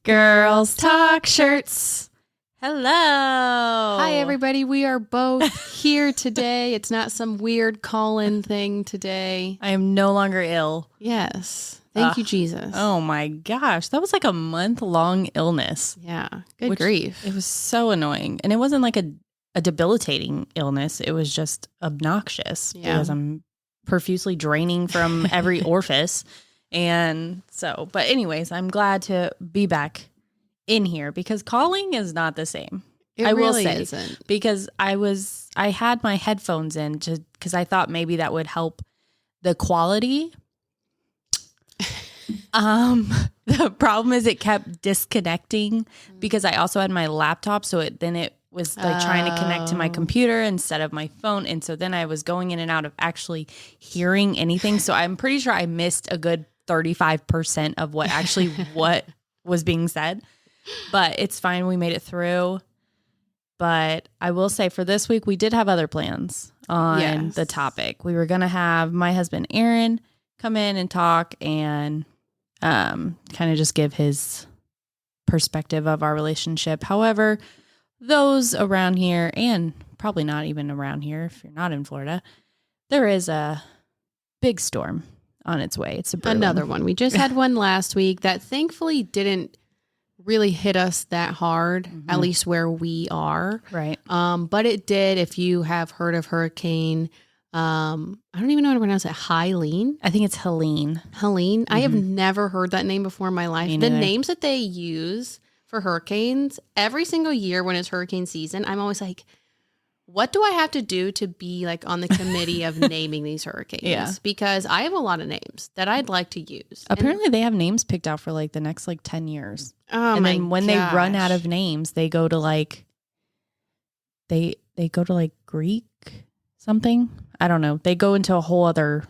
Girls Talk Shirts. Hello. Hi, everybody. We are both here today. It's not some weird call-in thing today. I am no longer ill. Yes. Thank you, Jesus. Oh my gosh. That was like a month-long illness. Yeah. Good grief. It was so annoying. And it wasn't like a debilitating illness. It was just obnoxious because I'm profusely draining from every orifice. And so, but anyways, I'm glad to be back in here because calling is not the same. I really will say, isn't. Because I had my headphones in because I thought maybe that would help the quality. The problem is it kept disconnecting because I also had my laptop. So it was like trying to connect to my computer instead of my phone. And so then I was going in and out of actually hearing anything. So I'm pretty sure I missed a good 35% of what was being said, but it's fine. We made it through. But I will say for this week, we did have other plans on the topic. We were going to have my husband, Aaron, come in and talk and kind of just give his perspective of our relationship. However, those around here, and probably not even around here if you're not in Florida, there is a big storm on its way. It's another one. We just had one last week that thankfully didn't really hit us that hard, at least where we are. Right. But it did. If you have heard of Hurricane, I don't even know how to pronounce it. Helene? I think it's Helene. Helene. I have never heard that name before in my life. The names that they use for hurricanes, every single year when it's hurricane season, I'm always like, what do I have to do to be like on the committee of naming these hurricanes? Yeah. Because I have a lot of names that I'd like to use. Apparently they have names picked out for like the next like 10 years. Oh, and my then when they run out of names, they go to like, they go to like Greek something. I don't know. They go into a whole other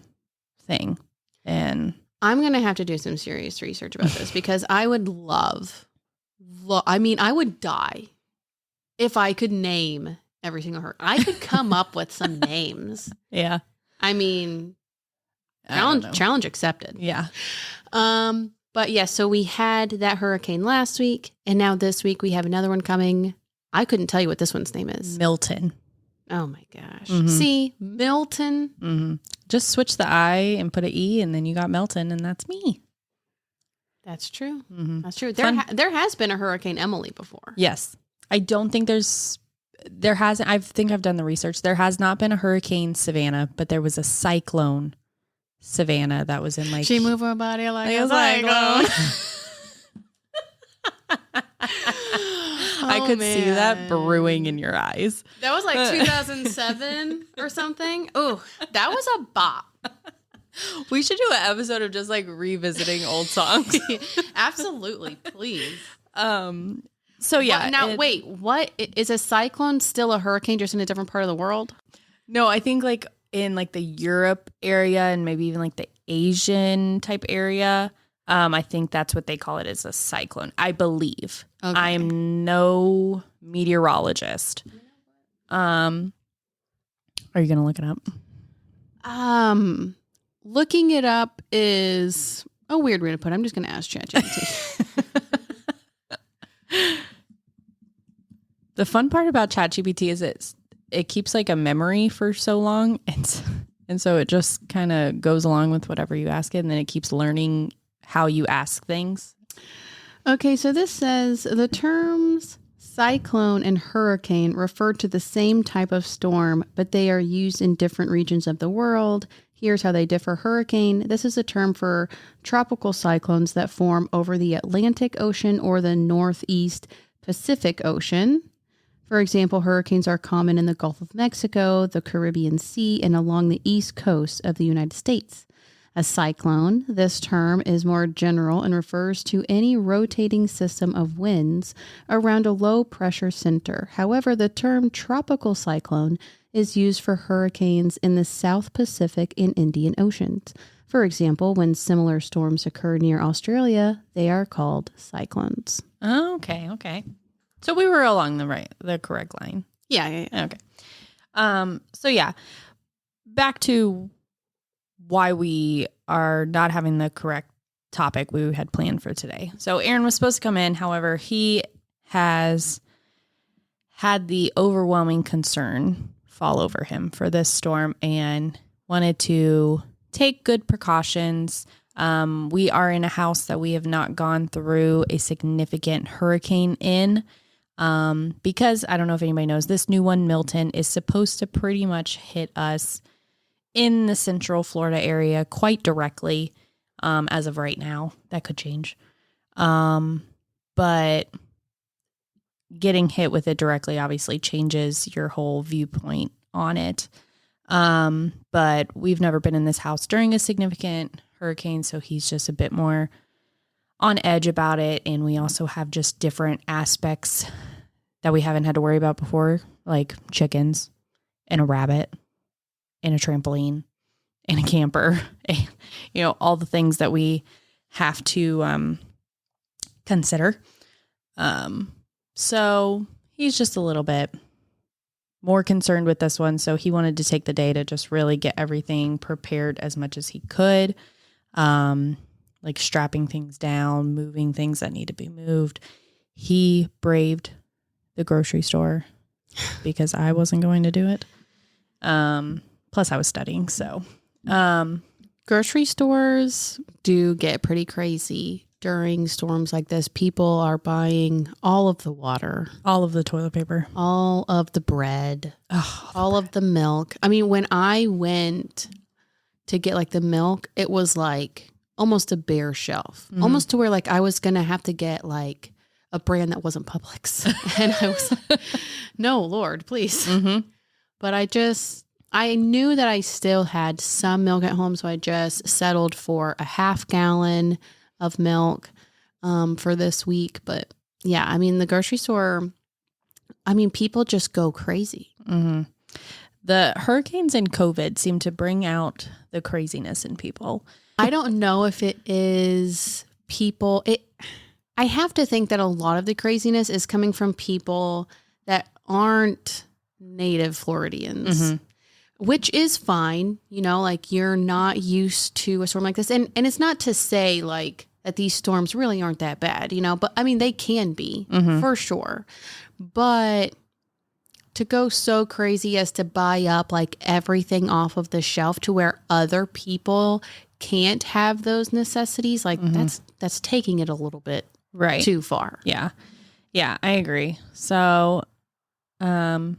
thing. And I'm going to have to do some serious research about this because I would I would die if I could name every single hurricane. I could come up with some names. Yeah. I mean, challenge accepted. Yeah. But yeah, so we had that hurricane last week, and now this week we have another one coming. I couldn't tell you what this one's name is. Milton. Oh my gosh. See, Milton. Just switch the I and put an E, and then you got Milton, and that's me. That's true. That's true. There has been a Hurricane Emily before. Yes. I don't think there hasn't. I think I've done the research. There has not been a Hurricane Savannah, but there was a cyclone Savannah that was in like. She moved her body like a cyclone. I could see that brewing in your eyes. That was like 2007 or something. Oh, that was a bop. We should do an episode of just like revisiting old songs. Absolutely, please. So yeah. Wait, what is a cyclone still a hurricane just in a different part of the world? No, I think like in like the Europe area and maybe even like the Asian type area. I think that's what they call it, is a cyclone, I believe. Okay. I'm no meteorologist. Are you going to look it up? Looking it up is a weird way to put it. I'm just going to ask ChatGPT. The fun part about ChatGPT is it keeps like a memory for so long. And so it just kind of goes along with whatever you ask it. And then it keeps learning how you ask things. Okay, so this says the terms cyclone and hurricane refer to the same type of storm, but they are used in different regions of the world. Here's how they differ. Hurricane, this is a term for tropical cyclones that form over the Atlantic Ocean or the Northeast Pacific Ocean. For example, hurricanes are common in the Gulf of Mexico, the Caribbean Sea, and along the east coast of the United States. A cyclone, this term is more general and refers to any rotating system of winds around a low-pressure center. However, the term tropical cyclone is used for hurricanes in the South Pacific and Indian Oceans. For example, when similar storms occur near Australia, they are called cyclones. Oh, okay. So we were along the correct line. Yeah. Okay. So yeah, back to why we are not having the correct topic we had planned for today. So Aaron was supposed to come in. However, he has had the overwhelming concern fall over him for this storm and wanted to take good precautions. We are in a house that we have not gone through a significant hurricane in, because I don't know if anybody knows, this new one, Milton, is supposed to pretty much hit us in the central Florida area quite directly, as of right now. That could change. But getting hit with it directly obviously changes your whole viewpoint on it. But we've never been in this house during a significant hurricane, so he's just a bit more on edge about it. And we also have just different aspects that we haven't had to worry about before, like chickens and a rabbit and a trampoline and a camper, and, all the things that we have to consider. So he's just a little bit more concerned with this one. So he wanted to take the day to just really get everything prepared as much as he could. Like strapping things down, moving things that need to be moved. He braved the grocery store because I wasn't going to do it. Plus I was studying. So, grocery stores do get pretty crazy during storms like this. People are buying all of the water, all of the toilet paper, all of the bread, all of the milk. I mean, when I went to get like the milk, it was like almost a bare shelf, almost to where like I was going to have to get like a brand that wasn't Publix. And I was like, no, Lord, please. But I knew that I still had some milk at home. So I just settled for a half gallon of milk for this week. But yeah, I mean, the grocery store, I mean, people just go crazy. The hurricanes and COVID seem to bring out the craziness in people. I don't know if it is people. I have to think that a lot of the craziness is coming from people that aren't native Floridians, which is fine. Like you're not used to a storm like this. And it's not to say like that these storms really aren't that bad, but I mean, they can be for sure. But to go so crazy as to buy up like everything off of the shelf to where other people can't have those necessities, like that's taking it a little bit too far. Yeah, I agree. So, yeah,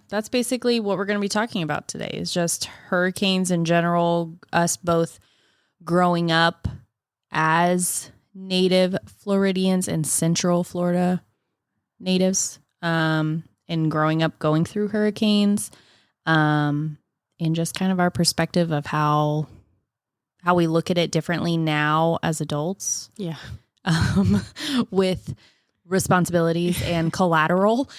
that's basically what we're going to be talking about today, is just hurricanes in general, us both growing up as native Floridians and Central Florida natives, and growing up going through hurricanes, and just kind of our perspective of how we look at it differently now as adults. Yeah. With responsibilities and collateral,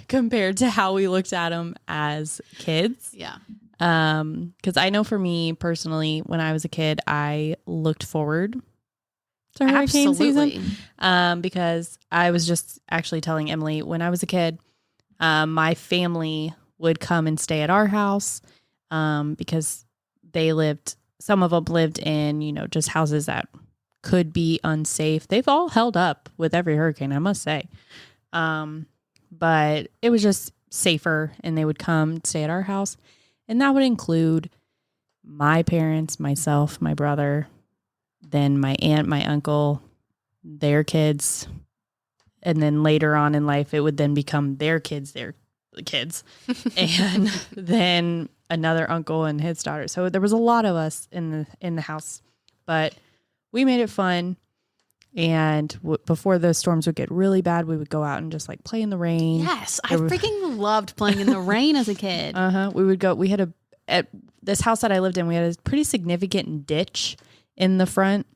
compared to how we looked at them as kids. Yeah. Because I know for me personally, when I was a kid, I looked forward to hurricane season. Because I was just actually telling Emily, when I was a kid, my family would come and stay at our house, because some of them lived in, just houses that could be unsafe. They've all held up with every hurricane, I must say. But it was just safer, and they would come stay at our house. And that would include my parents, myself, my brother, then my aunt, my uncle, their kids. And then later on in life, it would then become their kids, and then another uncle and his daughter. So there was a lot of us in the house, but we made it fun. And before the storms would get really bad, we would go out and just like play in the rain. Yes, I freaking loved playing in the rain as a kid. We would go. We had at this house that I lived in, we had a pretty significant ditch in the front,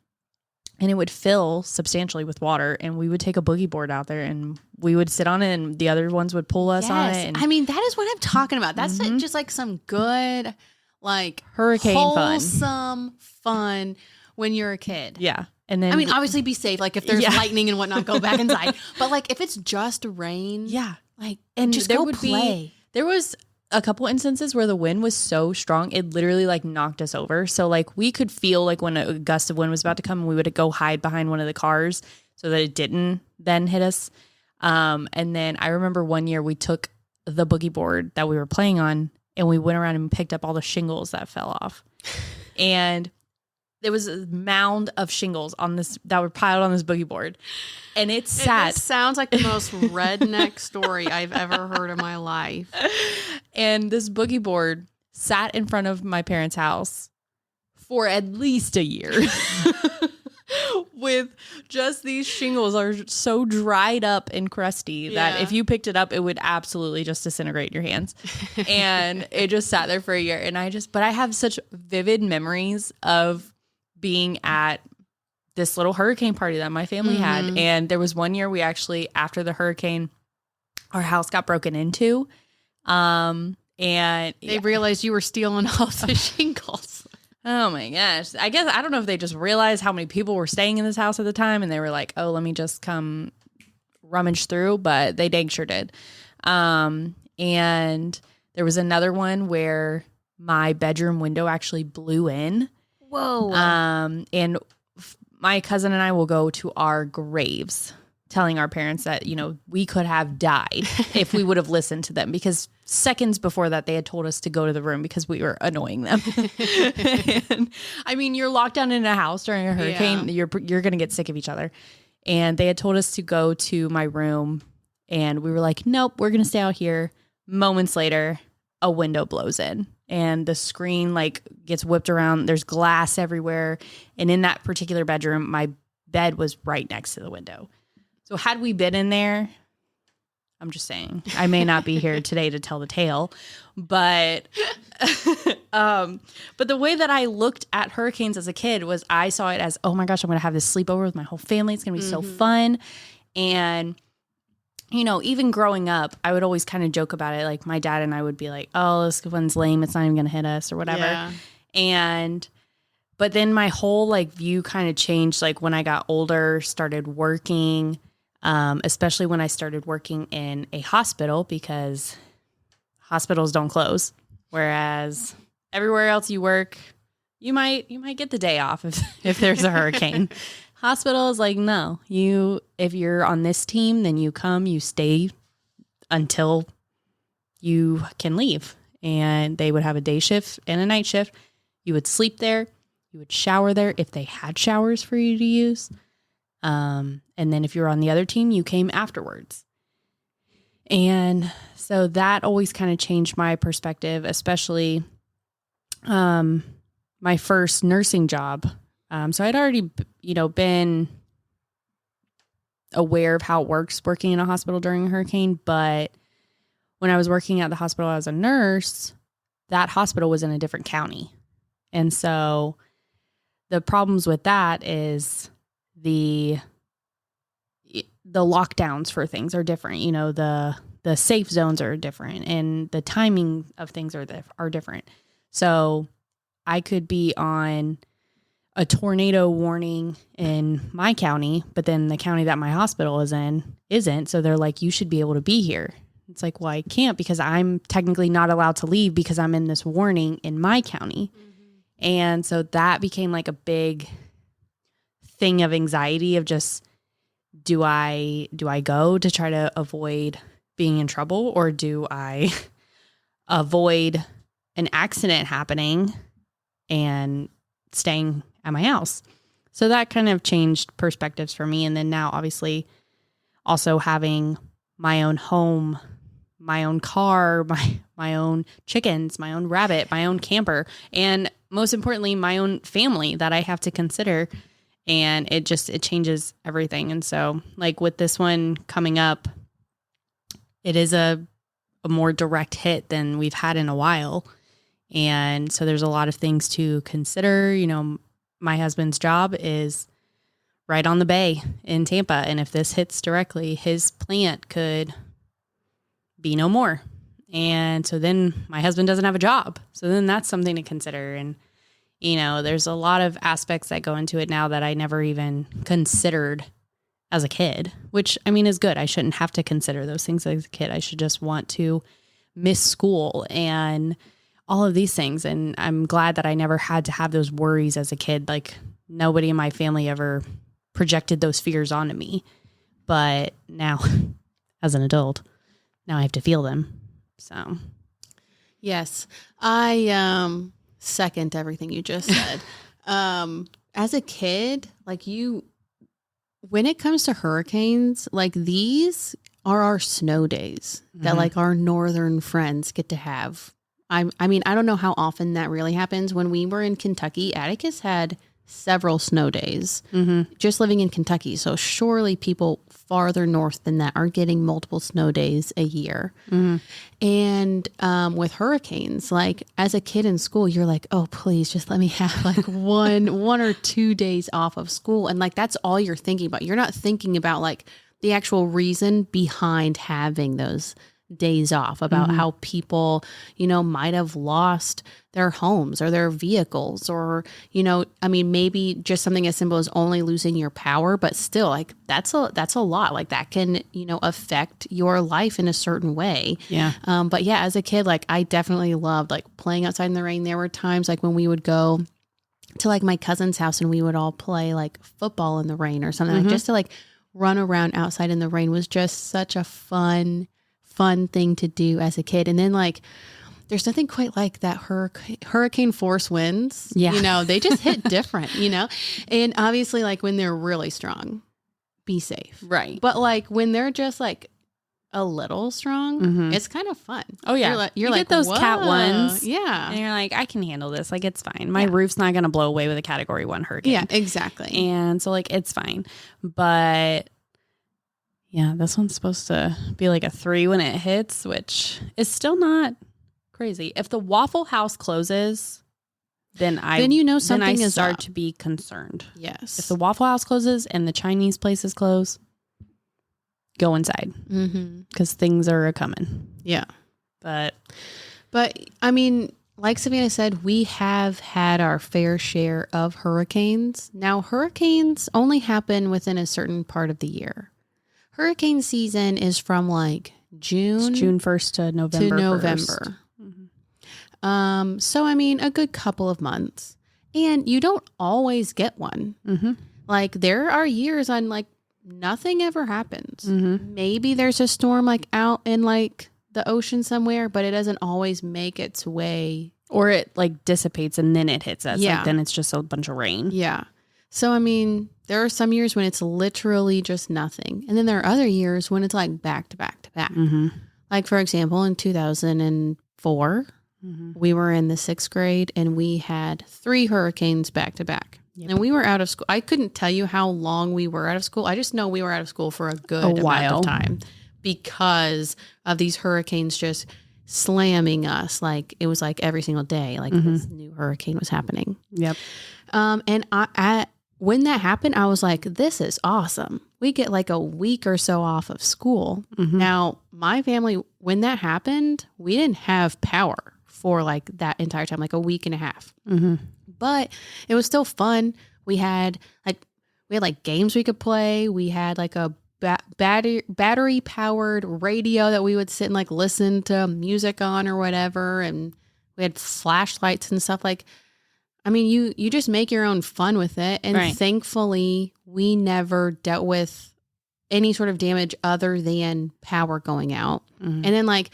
and it would fill substantially with water. And we would take a boogie board out there, and we would sit on it, and the other ones would pull us on it. And I mean, that is what I'm talking about. That's just like some good, like hurricane wholesome fun when you're a kid. Yeah. And then, I mean, obviously be safe. Like if there's lightning and whatnot, go back inside. But like if it's just rain, yeah, like and just there go would play. There was a couple instances where the wind was so strong, it literally like knocked us over. So like we could feel like when a gust of wind was about to come, we would go hide behind one of the cars so that it didn't then hit us. And then I remember one year we took the boogie board that we were playing on and we went around and picked up all the shingles that fell off. And there was a mound of shingles on this that were piled on this boogie board. And it sat. It sounds like the most redneck story I've ever heard in my life. And this boogie board sat in front of my parents' house for at least a year. With just these shingles are so dried up and crusty that if you picked it up, it would absolutely just disintegrate in your hands. And it just sat there for a year. And but I have such vivid memories of being at this little hurricane party that my family had. And there was one year we actually, after the hurricane, our house got broken into. And they realized you were stealing all the shingles. Oh my gosh. I guess, I don't know if they just realized how many people were staying in this house at the time and they were like, oh, let me just come rummage through, but they dang sure did. And there was another one where my bedroom window actually blew in. Whoa. And my cousin and I will go to our graves telling our parents that, we could have died if we would have listened to them, because seconds before that, they had told us to go to the room because we were annoying them. And, I mean, you're locked down in a house during a hurricane. Yeah. You're going to get sick of each other. And they had told us to go to my room and we were like, nope, we're going to stay out here. Moments later, a window blows in and the screen like gets whipped around. There's glass everywhere. And in that particular bedroom, my bed was right next to the window. So had we been in there, I'm just saying, I may not be here today to tell the tale, but the way that I looked at hurricanes as a kid was I saw it as, oh my gosh, I'm going to have this sleepover with my whole family. It's going to be so fun. And, even growing up, I would always kind of joke about it. Like my dad and I would be like, oh, this one's lame. It's not even going to hit us or whatever. Yeah. But then my whole like view kind of changed. Like when I got older, started working, especially when I started working in a hospital, because hospitals don't close. Whereas everywhere else you work, you might get the day off if there's a hurricane. Hospital is like, no, if you're on this team, then you come, you stay until you can leave. And they would have a day shift and a night shift. You would sleep there. You would shower there if they had showers for you to use. And then if you're on the other team, you came afterwards. And so that always kind of changed my perspective, especially my first nursing job. So I'd already, been aware of how it works working in a hospital during a hurricane. But when I was working at the hospital as a nurse, that hospital was in a different county. And so the problems with that is the lockdowns for things are different. The safe zones are different and the timing of things are different. So I could be on a tornado warning in my county, but then the county that my hospital is in isn't. So they're like, you should be able to be here. It's like, well, I can't because I'm technically not allowed to leave because I'm in this warning in my county. And so that became like a big thing of anxiety of just, do I go to try to avoid being in trouble, or do I avoid an accident happening and staying at my house? So that kind of changed perspectives for me. And then now obviously also having my own home, my own car, my own chickens, my own rabbit, my own camper, and most importantly, my own family that I have to consider. And it changes everything. And so like with this one coming up, it is a more direct hit than we've had in a while. And so there's a lot of things to consider. My husband's job is right on the bay in Tampa. And if this hits directly, his plant could be no more. And so then my husband doesn't have a job. So then that's something to consider. And there's a lot of aspects that go into it now that I never even considered as a kid, which I mean is good. I shouldn't have to consider those things as a kid. I should just want to miss school and all of these things. And I'm glad that I never had to have those worries as a kid. Like nobody in my family ever projected those fears onto me. But now as an adult, now I have to feel them. So yes, I second everything you just said. As a kid, like when it comes to hurricanes, like these are our snow days that like our northern friends get to have. I mean, I don't know how often that really happens. When we were in Kentucky, Atticus had several snow days just living in Kentucky. So surely people farther north than that are getting multiple snow days a year. And with hurricanes, like as a kid in school, you're like, oh, please just let me have like one or 2 days off of school. And like, that's all you're thinking about. You're not thinking about like the actual reason behind having those days off, about how people, you know, might have lost their homes or their vehicles, or, you know, I mean, maybe just something as simple as only losing your power, but still like that's a lot. Like that can, you know, affect your life in a certain way. yeah. But yeah, as a kid, like I definitely loved like playing outside in the rain. There were times like when we would go to like my cousin's house and we would all play like football in the rain or something, like just to like run around outside in the rain was just such a fun thing to do as a kid. And then like there's nothing quite like that hurricane force winds. Yeah. You know, they just hit different, you know? And obviously like when they're really strong, be safe. Right. But like when they're just like a little strong, it's kind of fun. Oh yeah. You're you like get those cat whoa. ones. Yeah. And you're like, I can handle this. Like it's fine. My roof's not going to blow away with a Category 1 hurricane. Yeah, exactly. And so like, it's fine. But yeah, this one's supposed to be like a 3 when it hits, which is still not crazy. If the Waffle House closes, then you know something I is start up. to be concerned. Yes. If the Waffle House closes and the Chinese places close, go inside because things are a coming. Yeah. But I mean, like Savannah said, we have had our fair share of hurricanes. Now, hurricanes only happen within a certain part of the year. Hurricane season is from like June 1st to November. 1st. So I mean, a good couple of months, and you don't always get one. Like there are years on like nothing ever happens. Maybe there's a storm like out in like the ocean somewhere, but it doesn't always make its way, or it like dissipates and then it hits us. Yeah. Like then it's just a bunch of rain. Yeah. So I mean, there are some years when it's literally just nothing, and then there are other years when it's like back to back to back. Like for example, in 2004. We were in the 6th grade and we had 3 hurricanes back to back. And we were out of school. I couldn't tell you how long we were out of school. I just know we were out of school for a good amount of time because of these hurricanes just slamming us. Like it was like every single day, like this new hurricane was happening. Yep. And when that happened, I was like, this is awesome. We get like a week or so off of school. Now, my family, when that happened, we didn't have power for like that entire time, like a week and a half. But it was still fun. We had like games we could play. We had like a battery powered radio that we would sit and like listen to music on or whatever. And we had flashlights and stuff. Like, I mean, you just make your own fun with it. And thankfully, we never dealt with any sort of damage other than power going out. And then like,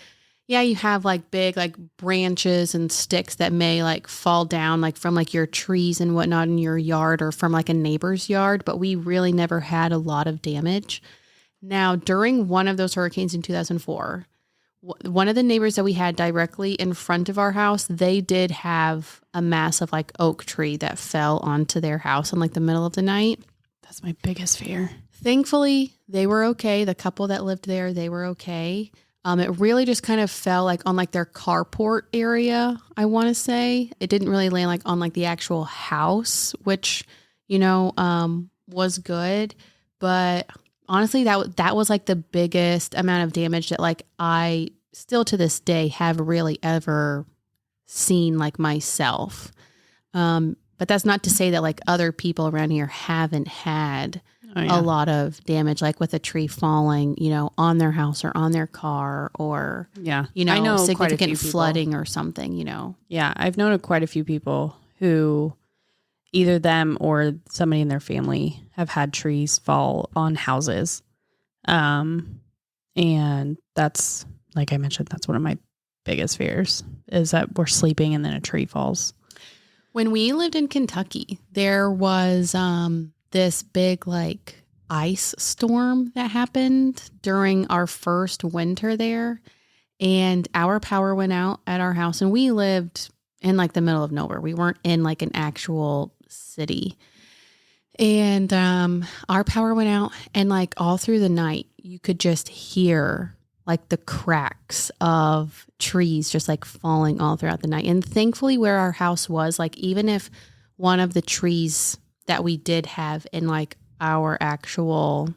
yeah, you have like big like branches and sticks that may like fall down like from like your trees and whatnot in your yard or from like a neighbor's yard. But we really never had a lot of damage. Now, during one of those hurricanes in 2004, one of the neighbors that we had directly in front of our house, they did have a massive like oak tree that fell onto their house in like the middle of the night. That's my biggest fear. Thankfully, they were okay. The couple that lived there, they were okay. It really just kind of fell like on like their carport area, I want to say. It didn't really land like on like the actual house, which, you know, was good. But honestly, that was like the biggest amount of damage that like I still to this day have really ever seen like myself. But that's not to say that like other people around here haven't had a lot of damage, like with a tree falling, on their house or on their car, or, I know significant flooding or something, Yeah, I've known of quite a few people who either them or somebody in their family have had trees fall on houses. And that's, like I mentioned, that's one of my biggest fears, is that we're sleeping and then a tree falls. When we lived in Kentucky, there was this big ice storm that happened during our first winter there, and our power went out at our house, and we lived in the middle of nowhere. We weren't in an actual city. And our power went out, and all through the night, you could just hear the cracks of trees just falling all throughout the night. And thankfully where our house was, even if one of the trees that we did have in our actual,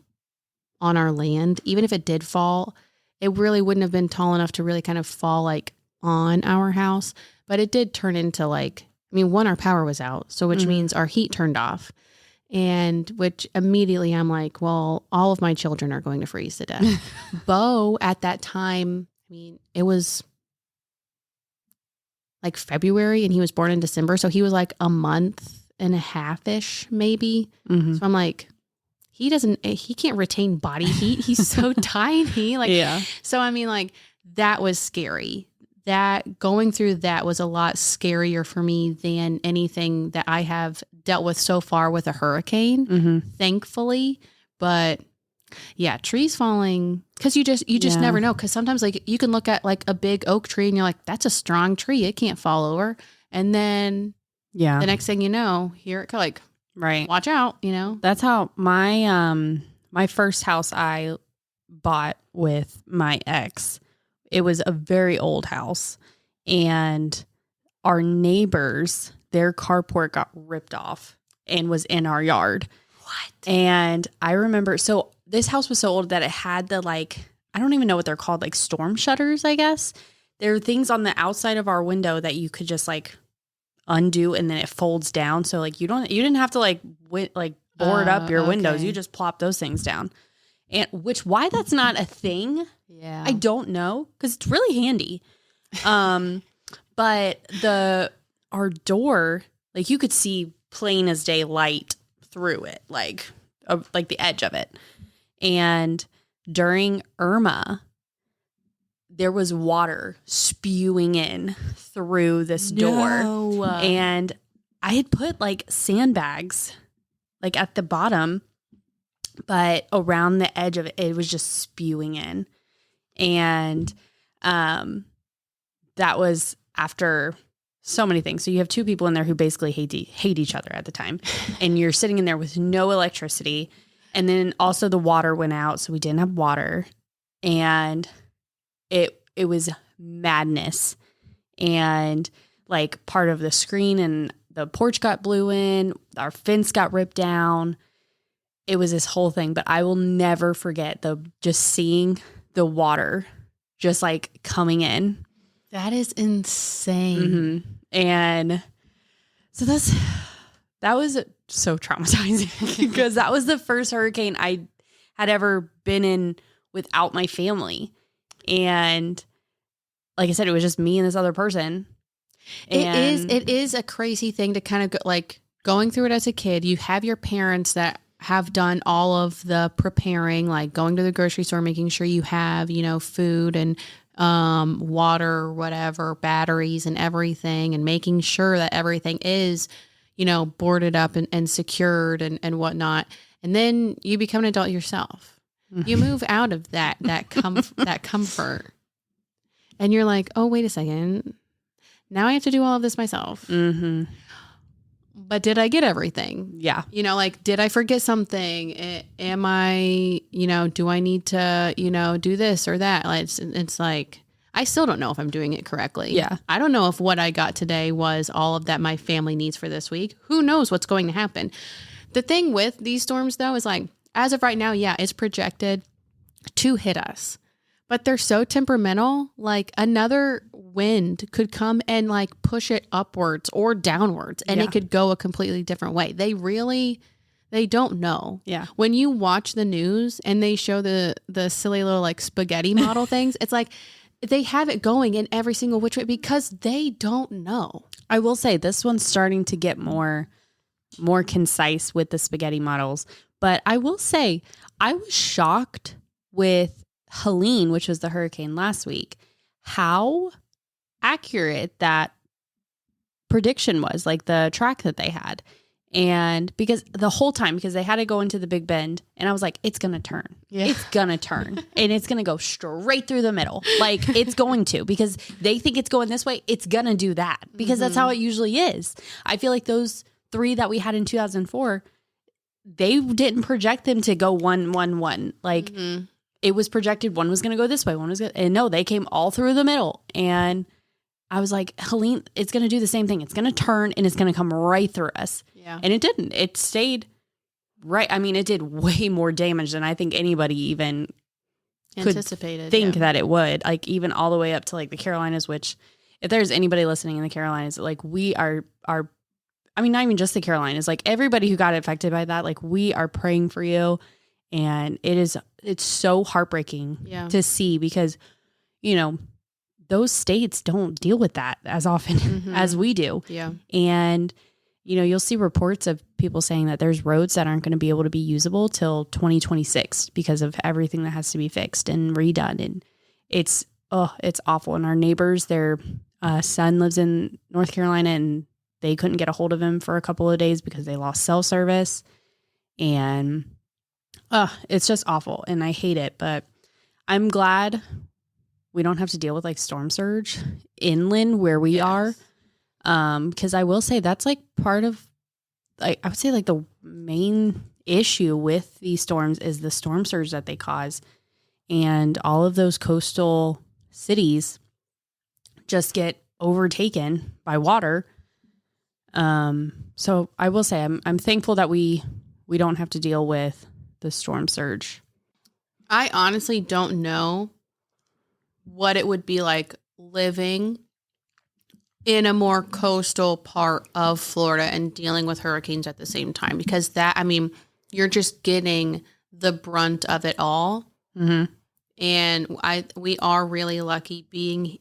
on our land, even if it did fall, it really wouldn't have been tall enough to really kind of fall on our house. But it did turn into one, our power was out. So which means our heat turned off. And which immediately I'm like, well, all of my children are going to freeze to death. Bo at that time, it was February, and he was born in December. So he was a month and a half-ish maybe. Mm-hmm. So I'm like, he can't retain body heat. He's so tiny. So that was scary. That going through that was a lot scarier for me than anything that I have dealt with so far with a hurricane, thankfully. But yeah, trees falling, because you just never know. Because sometimes you can look at a big oak tree and you're like, that's a strong tree, it can't fall over. And then the next thing you know, here it right, watch out. That's how my first house I bought with my ex. It was a very old house, and our neighbors, their carport got ripped off and was in our yard. What? And I remember, so this house was so old that it had the I don't even know what they're called, storm shutters, I guess. There are things on the outside of our window that you could just undo, and then it folds down. So you didn't have to board up your windows. You just plop those things down. And why that's not a thing, I don't know, because it's really handy. But our door, you could see plain as day light through it, the edge of it. And during Irma, there was water spewing in through this door, and I had put sandbags at the bottom. But around the edge of it, it was just spewing in. And that was after so many things. So you have two people in there who basically hate each other at the time. And you're sitting in there with no electricity. And then also the water went out, so we didn't have water. And it was madness. And part of the screen and the porch got blew in. Our fence got ripped down. It was this whole thing, but I will never forget just seeing the water just coming in. That is insane. Mm-hmm. And so that was so traumatizing because that was the first hurricane I had ever been in without my family. And like I said, it was just me and this other person. It is a crazy thing to kind of go, going through it as a kid. You have your parents that have done all of the preparing, going to the grocery store, making sure you have, food and water, whatever, batteries and everything, and making sure that everything is, boarded up and secured and whatnot. And then you become an adult yourself. You move out of that comfort, and you're like, oh, wait a second. Now I have to do all of this myself. Mm-hmm. But did I get everything? Yeah. Did I forget something? Am I, do I need to, do this or that? It's I still don't know if I'm doing it correctly. Yeah. I don't know if what I got today was all of that my family needs for this week. Who knows what's going to happen? The thing with these storms, though, is as of right now, it's projected to hit us. But they're so temperamental, another wind could come and push it upwards or downwards, and it could go a completely different way. They don't know. Yeah. When you watch the news and they show the silly little like spaghetti model things, it's like they have it going in every single which way because they don't know. I will say this one's starting to get more concise with the spaghetti models. But I will say I was shocked with Helene, which was the hurricane last week, how accurate that prediction was, like the track that they had. And because the whole time, because they had to go into the Big Bend, and I was like, it's going to turn. Yeah. It's going to turn. And it's going to go straight through the middle. Like, it's going to, because they think it's going this way. It's going to do that, because that's how it usually is. I feel like those 3 that we had in 2004, they didn't project them to go 1-1-1. Like, it was projected one was going to go this way, one was going to, and no, they came all through the middle. And I was like, Helene, it's going to do the same thing. It's going to turn and it's going to come right through us. Yeah. And it didn't. It stayed right. I mean, it did way more damage than I think anybody even anticipated. Could think that it would. Like, even all the way up to like the Carolinas, which if there's anybody listening in the Carolinas, like we are, I mean, not even just the Carolinas, like everybody who got affected by that, like we are praying for you. And it's so heartbreaking to see, because, you know, those states don't deal with that as often as we do. Yeah. And, you know, you'll see reports of people saying that there's roads that aren't going to be able to be usable till 2026 because of everything that has to be fixed and redone. And it's awful. And our neighbors, their son lives in North Carolina, and they couldn't get a hold of him for a couple of days because they lost cell service. And it's just awful. And I hate it. But I'm glad we don't have to deal with like storm surge inland where we are. Because I will say that's like part of, like, I would say like the main issue with these storms is the storm surge that they cause. And all of those coastal cities just get overtaken by water. So I will say I'm thankful that we don't have to deal with the storm surge. I honestly don't know what it would be like living in a more coastal part of Florida and dealing with hurricanes at the same time, because that, I mean, you're just getting the brunt of it all. Mm-hmm. And we are really lucky being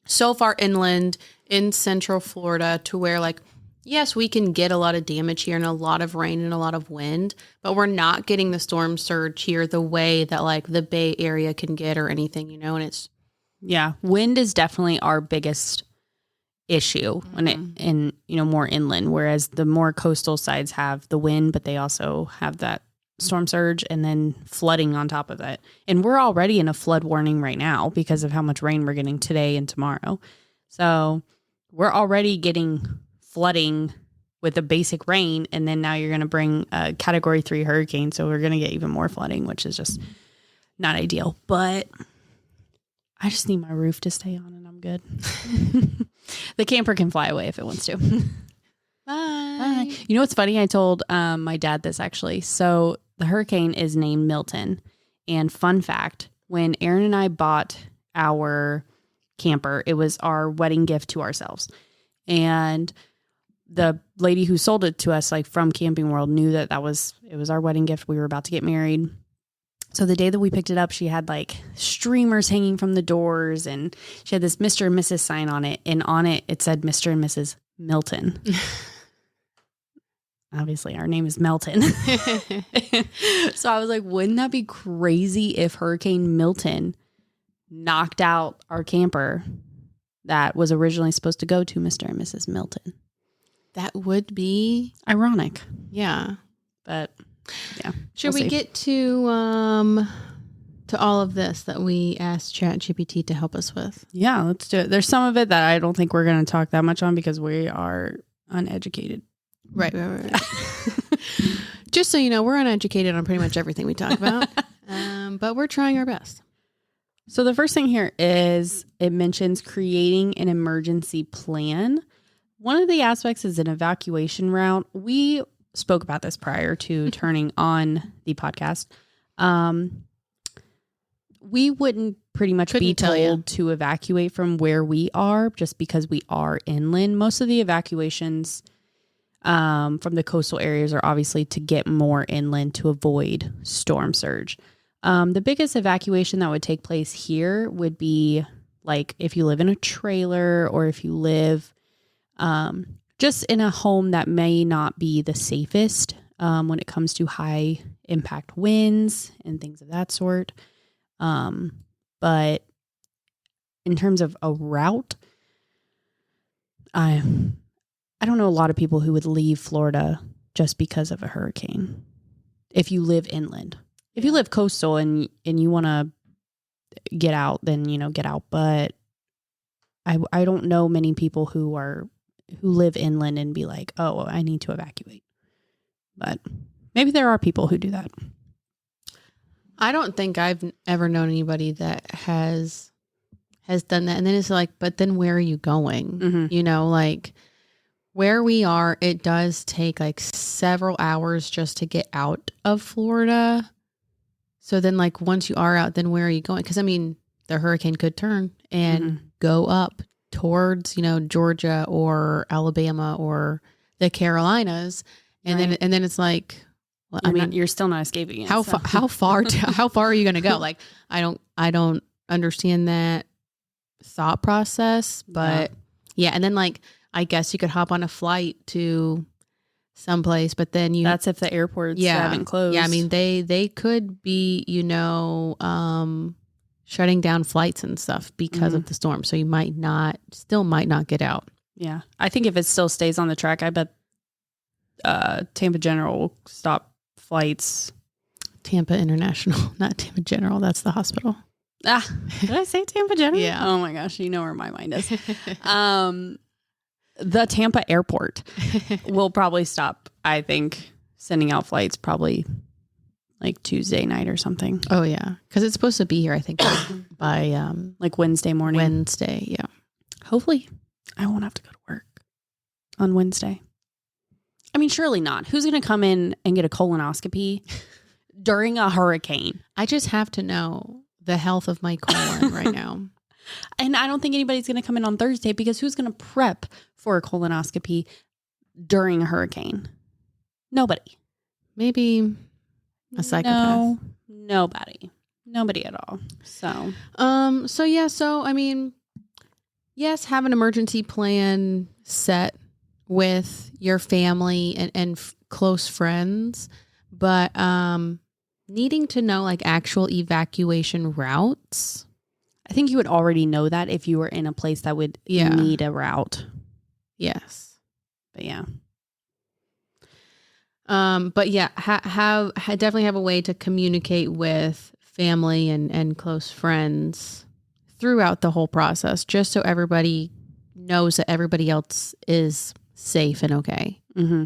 so far inland in central Florida to where, like, yes, we can get a lot of damage here and a lot of rain and a lot of wind, but we're not getting the storm surge here the way that like the Bay Area can get or anything, you know. And it's wind is definitely our biggest issue when it in, you know, more inland, whereas the more coastal sides have the wind, but they also have that storm surge and then flooding on top of it. And we're already in a flood warning right now because of how much rain we're getting today and tomorrow. So we're already getting flooding with the basic rain, and then now you're going to bring a Category 3 hurricane, so we're going to get even more flooding, which is just not ideal. But I just need my roof to stay on, and I'm good. The camper can fly away if it wants to. Bye. You know what's funny? I told my dad this, actually. So the hurricane is named Milton, and fun fact, when Aaron and I bought our camper, it was our wedding gift to ourselves. And the lady who sold it to us, like from Camping World, knew that it was our wedding gift. We were about to get married. So the day that we picked it up, she had like streamers hanging from the doors, and she had this Mr. and Mrs. sign on it. And on it, it said Mr. and Mrs. Milton. Obviously, our name is Melton. So I was like, wouldn't that be crazy if Hurricane Milton knocked out our camper that was originally supposed to go to Mr. and Mrs. Milton? That would be ironic. Yeah. But yeah. Should we get to all of this that we asked ChatGPT to help us with? Yeah, let's do it. There's some of it that I don't think we're going to talk that much on because we are uneducated. Right. Just so you know, we're uneducated on pretty much everything we talk about, but we're trying our best. So the first thing here is it mentions creating an emergency plan. One of the aspects is an evacuation route. We spoke about this prior to turning on the podcast. We wouldn't pretty much be told to evacuate from where we are just because we are inland. Most of the evacuations from the coastal areas are obviously to get more inland to avoid storm surge. The biggest evacuation that would take place here would be like if you live in a trailer or if you live just in a home that may not be the safest when it comes to high impact winds and things of that sort. But in terms of a route, I don't know a lot of people who would leave Florida just because of a hurricane. If you live inland, if you live coastal and you want to get out, then, get out. But I don't know many people who live inland and be like, oh, I need to evacuate. But maybe there are people who do that. I don't think I've ever known anybody that has done that. And then it's like, but then where are you going? Mm-hmm. Like where we are, it does take like several hours just to get out of Florida. So then like once you are out, then where are you going? Because I mean, the hurricane could turn and go up towards, Georgia or Alabama or the Carolinas. And then it's like, well, you're still not escaping it. How far are you going to go? Like, I don't understand that thought process, but yeah. And then like, I guess you could hop on a flight to someplace, but then that's if the airports haven't closed. Yeah. I mean, they could be, shutting down flights and stuff because of the storm. So you might not get out. Yeah. I think if it still stays on the track, I bet Tampa General will stop flights. Tampa International, not Tampa General. That's the hospital. Did I say Tampa General? Yeah. Oh my gosh, you know where my mind is. The Tampa airport will probably stop, I think, sending out flights probably like Tuesday night or something. Oh yeah, because it's supposed to be here, I think, by like Wednesday morning. Wednesday, yeah. Hopefully, I won't have to go to work on Wednesday. I mean, surely not. Who's going to come in and get a colonoscopy during a hurricane? I just have to know the health of my colon right now. And I don't think anybody's going to come in on Thursday because who's going to prep for a colonoscopy during a hurricane? Nobody. Maybe a psychopath. No, nobody at all. So, So I mean, yes, have an emergency plan set with your family and close friends, but needing to know like actual evacuation routes. I think you would already know that if you were in a place that would need a route. Yes. But yeah. But yeah, definitely have a way to communicate with family and close friends throughout the whole process, just so everybody knows that everybody else is safe and okay. Mm-hmm.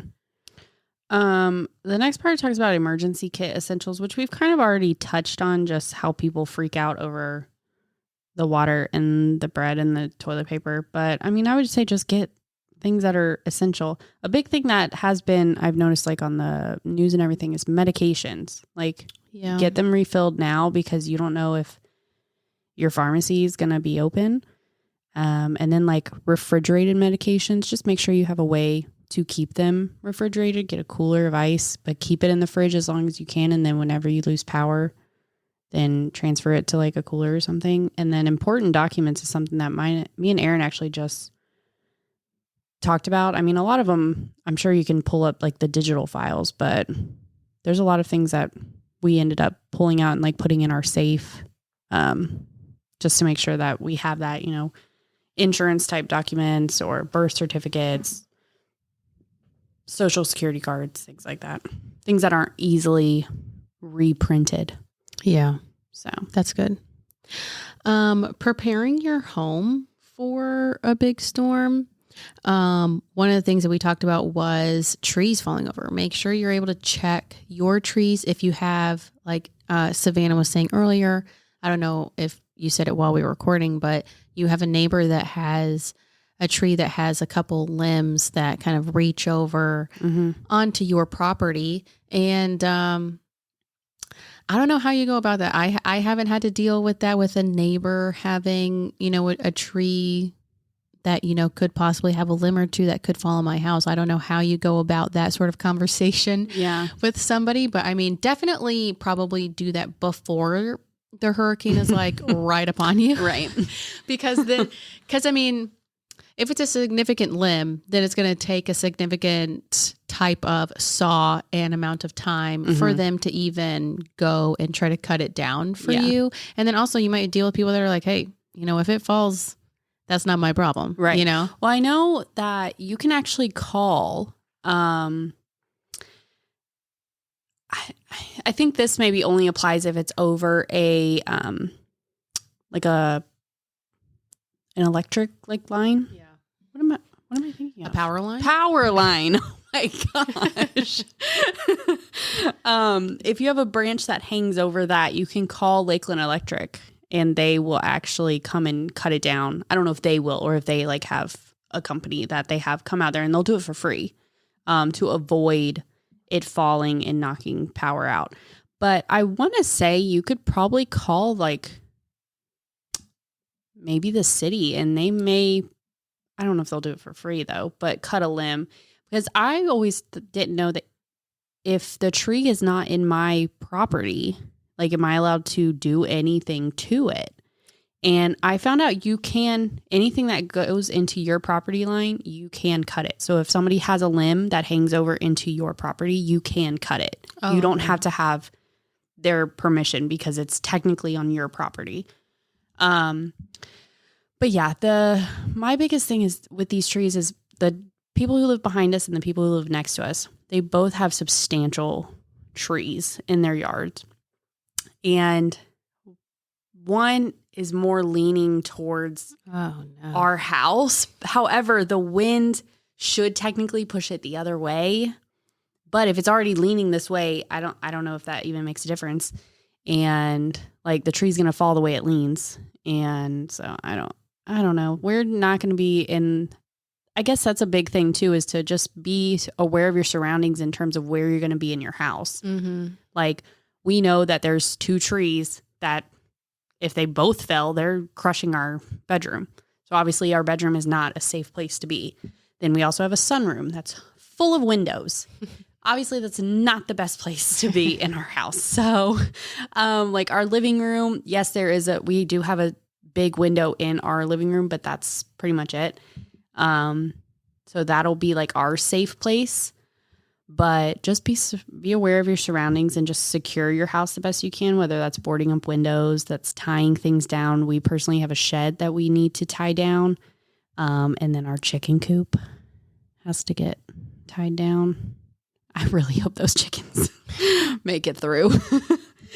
The next part talks about emergency kit essentials, which we've kind of already touched on, just how people freak out over the water and the bread and the toilet paper. But I mean, I would say just get things that are essential. A big thing that has been, I've noticed like on the news and everything, is medications. Like get them refilled now because you don't know if your pharmacy is going to be open. And then like refrigerated medications, just make sure you have a way to keep them refrigerated. Get a cooler of ice, but keep it in the fridge as long as you can. And then whenever you lose power, then transfer it to like a cooler or something. And then important documents is something that me and Aaron actually just talked about. I mean, a lot of them, I'm sure you can pull up like the digital files, but there's a lot of things that we ended up pulling out and like putting in our safe, just to make sure that we have that, insurance type documents or birth certificates, social security cards, things like that. Things that aren't easily reprinted. Yeah. So that's good. Preparing your home for a big storm. One of the things that we talked about was trees falling over. Make sure you're able to check your trees. If you have, like Savannah was saying earlier, I don't know if you said it while we were recording, but you have a neighbor that has a tree that has a couple limbs that kind of reach over onto your property. And I don't know how you go about that. I haven't had to deal with that with a neighbor having, a tree that, could possibly have a limb or two that could fall on my house. I don't know how you go about that sort of conversation with somebody, but I mean, definitely probably do that before the hurricane is like right upon you. Right. because I mean, if it's a significant limb, then it's going to take a significant type of saw and amount of time for them to even go and try to cut it down for you. And then also you might deal with people that are like, hey, if it falls, that's not my problem. Right. Well, I know that you can actually call, I think this maybe only applies if it's over an electric line. Yeah. What am I thinking of? A power line? Power line. Oh my gosh. If you have a branch that hangs over that, you can call Lakeland Electric and they will actually come and cut it down. I don't know if they will or if they like have a company that they have come out there and they'll do it for free to avoid it falling and knocking power out. But I want to say you could probably call like maybe the city and they may, I don't know if they'll do it for free though, but cut a limb. Because I always didn't know that if the tree is not in my property, like am I allowed to do anything to it? And I found out you can, anything that goes into your property line, you can cut it. So if somebody has a limb that hangs over into your property, you can cut it. Oh, you don't have to have their permission because it's technically on your property. But yeah, my biggest thing is with these trees is the people who live behind us and the people who live next to us, they both have substantial trees in their yards. And one is more leaning towards our house. However, the wind should technically push it the other way. But if it's already leaning this way, I don't know if that even makes a difference. And like the tree's going to fall the way it leans. And so I don't know. We're not going to be in, I guess that's a big thing too, is to just be aware of your surroundings in terms of where you're going to be in your house. Mm-hmm. Like we know that there's 2 trees that if they both fell, they're crushing our bedroom. So obviously our bedroom is not a safe place to be. Then we also have a sunroom that's full of windows. Obviously that's not the best place to be in our house. So like our living room, yes, we do have a big window in our living room, but that's pretty much it. So that'll be like our safe place. But just be aware of your surroundings and just secure your house the best you can, whether that's boarding up windows, that's tying things down. We personally have a shed that we need to tie down. And then our chicken coop has to get tied down. I really hope those chickens make it through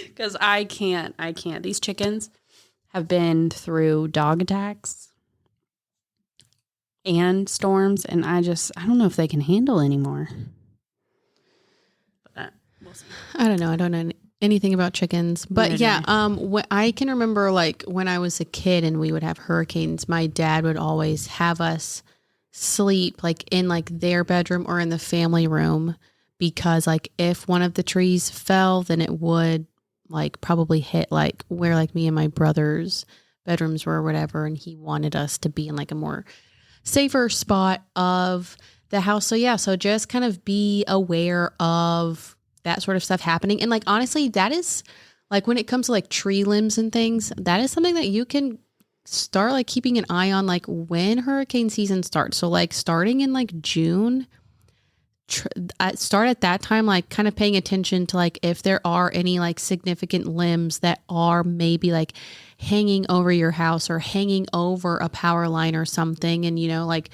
because I can't. These chickens have been through dog attacks and storms, and I don't know if they can handle anymore. We'll see. I don't know. I don't know anything about chickens, but I can remember like when I was a kid and we would have hurricanes, my dad would always have us sleep like in like their bedroom or in the family room because like if one of the trees fell, then it would like probably hit like where like me and my brother's bedrooms were or whatever. And he wanted us to be in like a more safer spot of the house. So yeah, so just kind of be aware of that sort of stuff happening. And like, honestly, that is like when it comes to like tree limbs and things, that is something that you can start like keeping an eye on, like when hurricane season starts. So like starting in like June, start at that time, like kind of paying attention to like if there are any like significant limbs that are maybe like hanging over your house or hanging over a power line or something. And, like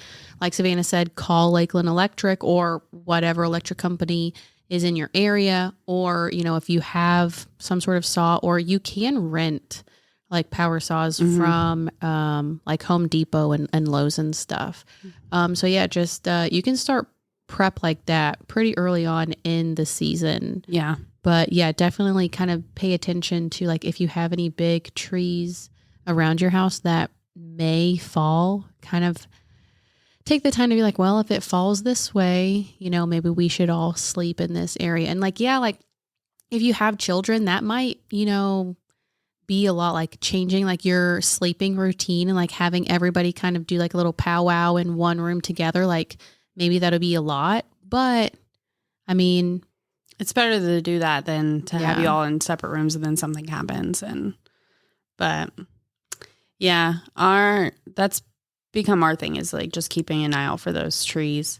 Savannah said, call Lakeland Electric or whatever electric company is in your area, or, if you have some sort of saw, or you can rent like power saws from like Home Depot and Lowe's and stuff. So yeah, just you can start prep like that pretty early on in the season. Yeah. But yeah, definitely kind of pay attention to like if you have any big trees around your house that may fall, kind of take the time to be like, well, if it falls this way, maybe we should all sleep in this area. And like, yeah, like if you have children, that might, be be a lot like changing like your sleeping routine and like having everybody kind of do like a little powwow in one room together. Like maybe that'll be a lot, but I mean, it's better to do that than to have Yeah. you all in separate rooms and then something happens. But yeah, that's become our thing, is like just keeping an eye out for those trees.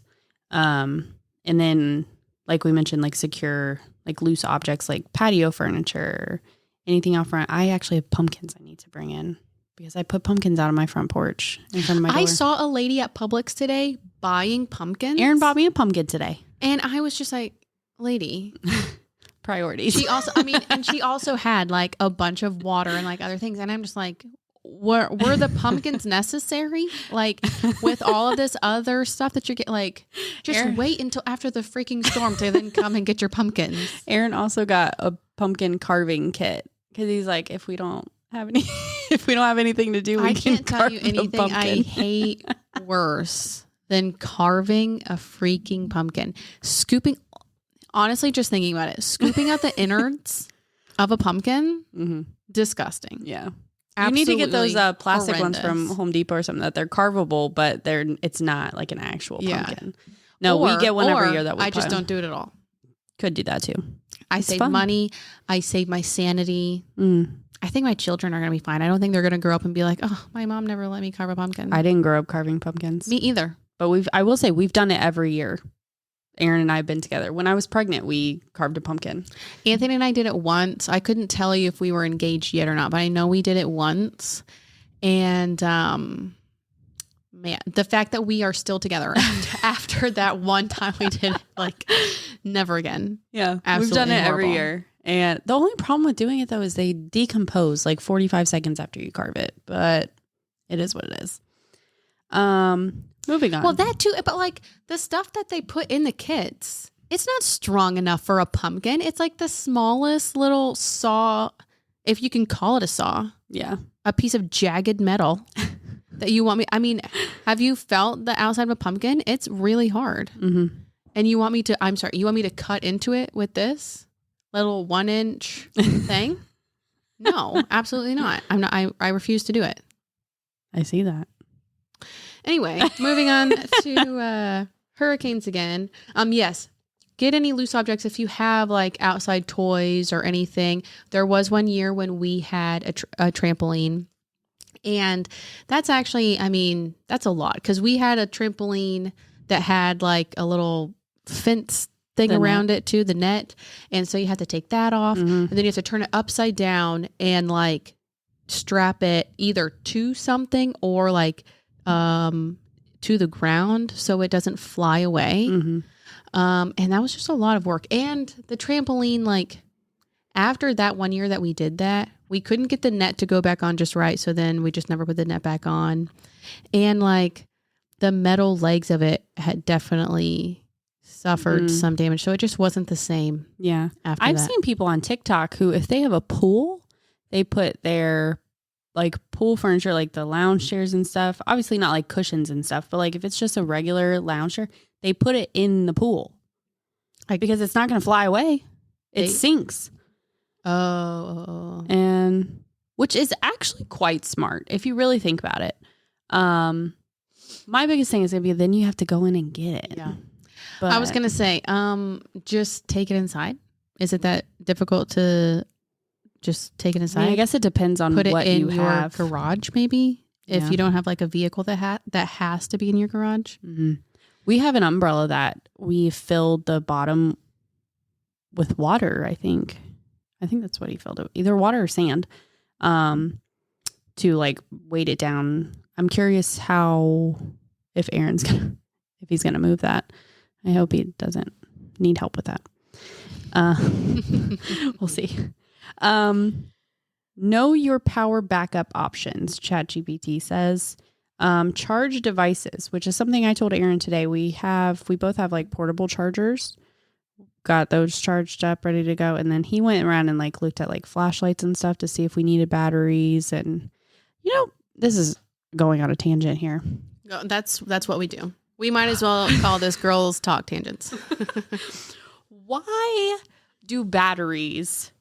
And then like we mentioned, like secure like loose objects like patio furniture, anything out front. I actually have pumpkins I need to bring in because I put pumpkins out on my front porch in front of my door. I saw a lady at Publix today buying pumpkins. Erin bought me a pumpkin today. And I was just like, lady. Priorities. She also, I mean, and she also had like a bunch of water and like other things. And I'm just like, were the pumpkins necessary? Like with all of this other stuff that you're getting, like just Erin. wait until after the freaking storm to then come and get your pumpkins. Aaron also got a pumpkin carving kit because he's like, if we don't have anything to do, we I can can't tell carve you the anything I pumpkin. hate worse than carving a freaking pumpkin. Honestly, just thinking about it, scooping out the innards of a pumpkin, Mm-hmm. disgusting. Yeah. Absolutely You need to get those plastic ones horrendous. from Home Depot or something that they're carvable, but it's not like an actual Yeah. pumpkin. No, we get one every year that we I just don't do it at all. could do that too. I It's save fun. money. I save my sanity. Mm. I think my children are going to be fine. I don't think they're going to grow up and be like, oh, my mom never let me carve a pumpkin. I didn't grow up carving pumpkins, Me either. but I will say we've done it every year. Aaron and I have been together. When I was pregnant, we carved a pumpkin. Anthony and I did it once. I couldn't tell you if we were engaged yet or not, but I know we did it once. And man, the fact that we are still together after that one time we did it, like never again. Yeah, we've Absolutely done it every horrible. year. And the only problem with doing it though is they decompose like 45 seconds after you carve it, but it is what it is. Moving on. Well, that too, but like the stuff that they put in the kits, it's not strong enough for a pumpkin. It's like the smallest little saw, if you can call it a saw, yeah. a piece of jagged metal that you want me. I mean, have you felt the outside of a pumpkin? It's really hard. Mm-hmm. And you want me to cut into it with this little 1-inch thing? No, absolutely not. I refuse to do it. I see that. Anyway, moving on to hurricanes again. Yes, get any loose objects if you have like outside toys or anything. There was one year when we had a trampoline, and that's actually, I mean, that's a lot because we had a trampoline that had like a little fence thing around it too, the net, and so you have to take that off, and then you have to turn it upside down and like strap it either to something or like to the ground so it doesn't fly away. Mm-hmm. And that was just a lot of work. And the trampoline, like after that one year that we did that, we couldn't get the net to go back on just right. So then we just never put the net back on. And like the metal legs of it had definitely suffered some damage. So it just wasn't the same. Yeah. After I've that. seen people on TikTok who, if they have a pool, they put their like pool furniture, like the lounge chairs and stuff, obviously not like cushions and stuff, but like if it's just a regular lounge chair, they put it in the pool because it's not going to fly away. It sinks. Oh. And which is actually quite smart if you really think about it. My biggest thing is going to be then you have to go in and get it. Yeah. But I was going to say, just take it inside. Is it that difficult to just take it inside? I guess it depends on Put it what in you your have. garage, maybe if Yeah. you don't have like a vehicle that has to be in your garage. Mm-hmm. We have an umbrella that we filled the bottom with water. I think that's what he filled it, either water or sand, to like weight it down. I'm curious if he's gonna move that. I hope he doesn't need help with that. We'll see. Know your power backup options, ChatGPT says. Charge devices, which is something I told Aaron today. We both have like portable chargers. Got those charged up, ready to go. And then he went around and like looked at like flashlights and stuff to see if we needed batteries. And this is going on a tangent here. That's what we do. We might as well call this girls talk tangents. Why do batteries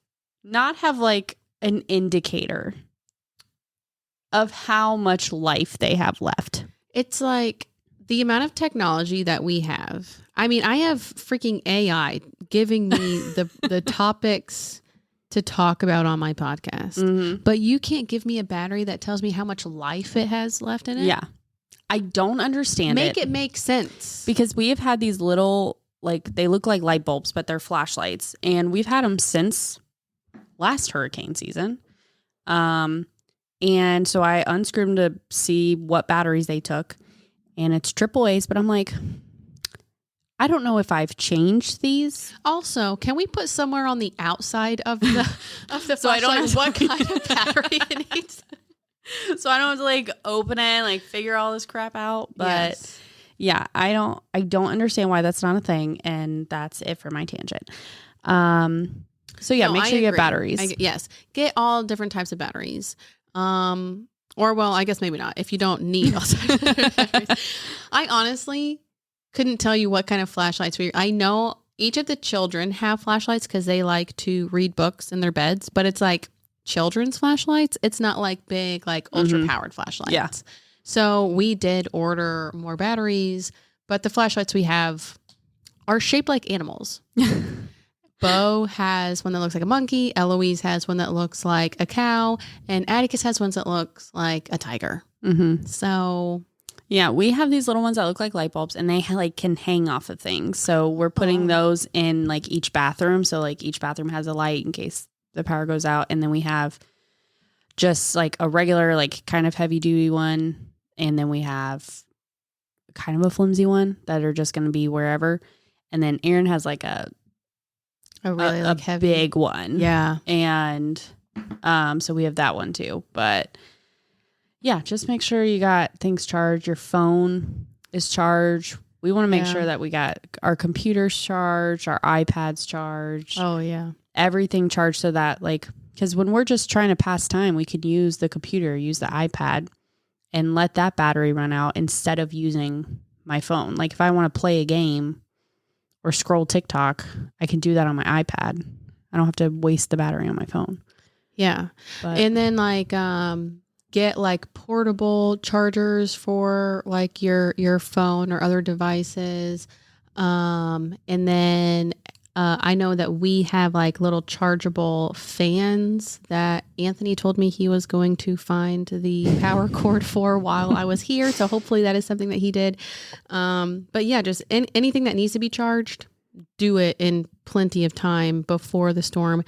not have like an indicator of how much life they have left. It's like the amount of technology that we have. I mean, I have freaking AI giving me the topics to talk about on my podcast, but you can't give me a battery that tells me how much life it has left in it. Yeah. I don't understand Make it make sense. because we have had these little, like, they look like light bulbs, but they're flashlights, and we've had them since last hurricane season. And so I unscrewed them to see what batteries they took, and it's AAA's, but I'm like, I don't know if I've changed these. Also, can we put somewhere on the outside of the So I don't have what kind of battery it needs? So I don't have to like open it and like figure all this crap out. But Yes. yeah, I don't understand why that's not a thing. And that's it for my tangent. So yeah, No, make I sure you have agree. batteries. Yes. Get all different types of batteries. Or well, I guess maybe not if you don't need all types of batteries. I honestly couldn't tell you what kind of flashlights I know each of the children have flashlights because they like to read books in their beds, but it's like children's flashlights. It's not like big, like ultra powered flashlights. Yeah. So we did order more batteries, but the flashlights we have are shaped like animals. Bo has one that looks like a monkey. Eloise has one that looks like a cow, and Atticus has ones that looks like a tiger. So Yeah, we have these little ones that look like light bulbs, and they like can hang off of things. So we're putting those in like each bathroom. So like each bathroom has a light in case the power goes out. And then we have just like a regular, like kind of heavy duty one. And then we have kind of a flimsy one that are just going to be wherever. And then Aaron has like a really like heavy, big one. Yeah. And so we have that one too. But yeah, just make sure you got things charged. Your phone is charged. We want to make sure that we got our computers charged, our iPads charged. Oh yeah. Everything charged so that like, because when we're just trying to pass time, we could use the computer, use the iPad, and let that battery run out instead of using my phone. Like if I want to play a game or scroll TikTok, I can do that on my iPad. I don't have to waste the battery on my phone. Yeah. But, And then like get like portable chargers for like your phone or other devices. And then I know that we have like little chargeable fans that Anthony told me he was going to find the power cord for while I was here. So hopefully that is something that he did. But yeah, just anything that needs to be charged, do it in plenty of time before the storm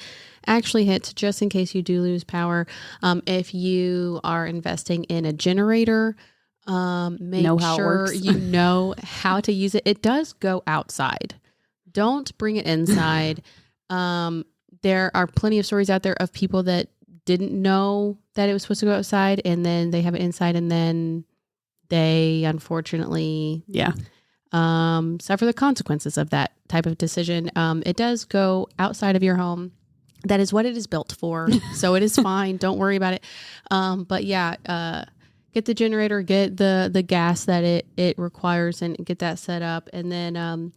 actually hits, just in case you do lose power. If you are investing in a generator, make sure you know how to use it. It does go outside. Don't bring it inside. There are plenty of stories out there of people that didn't know that it was supposed to go outside, and then they have it inside, and then they unfortunately suffer the consequences of that type of decision. It does go outside of your home. That is what it is built for. So it is fine. Don't worry about it. But yeah, get the generator, get the gas that it requires, and get that set up. And then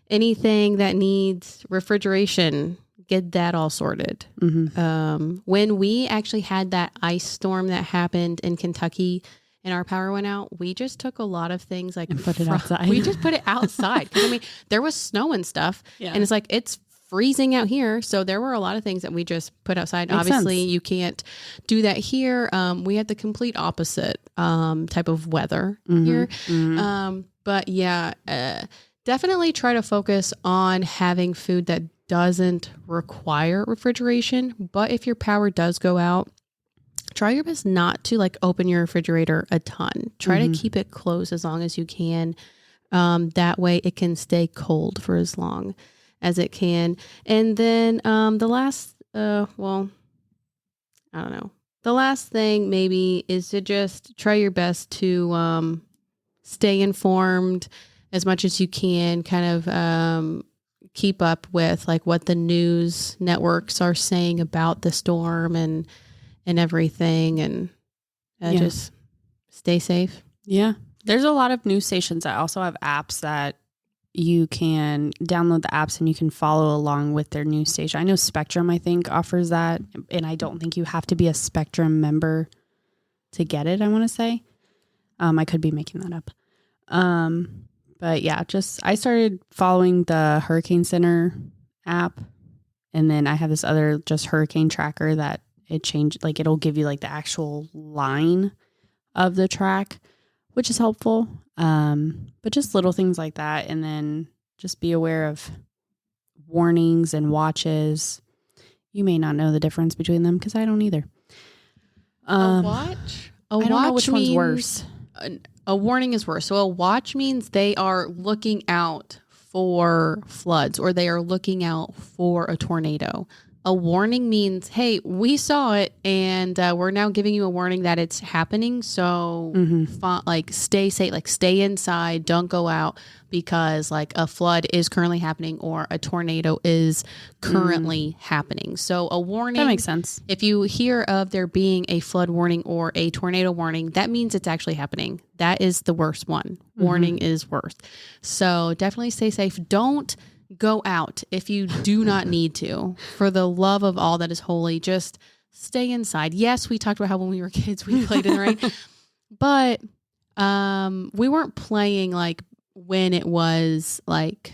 anything that needs refrigeration, get that all sorted. When we actually had that ice storm that happened in Kentucky and our power went out, we just took a lot of things like and put it outside. We just put it outside. 'Cause, I mean, there was snow and stuff, and it's like, it's freezing out here. So there were a lot of things that we just put outside. Makes Obviously, sense. you can't do that here. We had the complete opposite type of weather here. But yeah, definitely try to focus on having food that doesn't require refrigeration. But if your power does go out, try your best not to like open your refrigerator a ton. Try to keep it closed as long as you can. That way it can stay cold for as long as it can. And then the last, well, I don't know. The last thing maybe is to just try your best to stay informed as much as you can, kind of keep up with like what the news networks are saying about the storm and everything, and just stay safe. Yeah. There's a lot of news stations that also have apps that you can download the apps and you can follow along with their news station. I know Spectrum, I think, offers that. And I don't think you have to be a Spectrum member to get it, I want to say. I could be making that up. But yeah, I started following the Hurricane Center app. And then I have this other just hurricane tracker that it changed, like it'll give you like the actual line of the track, which is helpful. But just little things like that. And then just be aware of warnings and watches. You may not know the difference between them because I don't either. A watch? I don't know which one's worse. A warning is worse. So a watch means they are looking out for floods or they are looking out for a tornado. A warning means, hey, we saw it and we're now giving you a warning that it's happening. So stay safe, like stay inside, don't go out because like a flood is currently happening or a tornado is currently happening. So a warning. That makes sense. If you hear of there being a flood warning or a tornado warning, that means it's actually happening. That is the worst one. Warning is worse. So definitely stay safe. Don't go out if you do not need to. For the love of all that is holy, just stay inside. Yes, we talked about how when we were kids we played in the rain, but we weren't playing like when it was like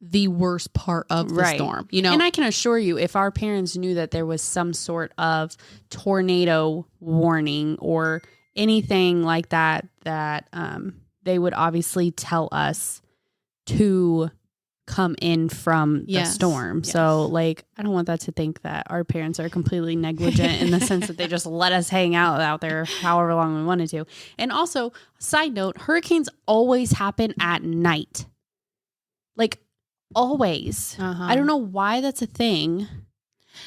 the worst part of the storm, you know. And I can assure you, if our parents knew that there was some sort of tornado warning or anything like that, they would obviously tell us to come in from the storm. Yes. So like, I don't want that to think that our parents are completely negligent in the sense that they just let us hang out there however long we wanted to. And also, side note, hurricanes always happen at night. Like always. I don't know why that's a thing.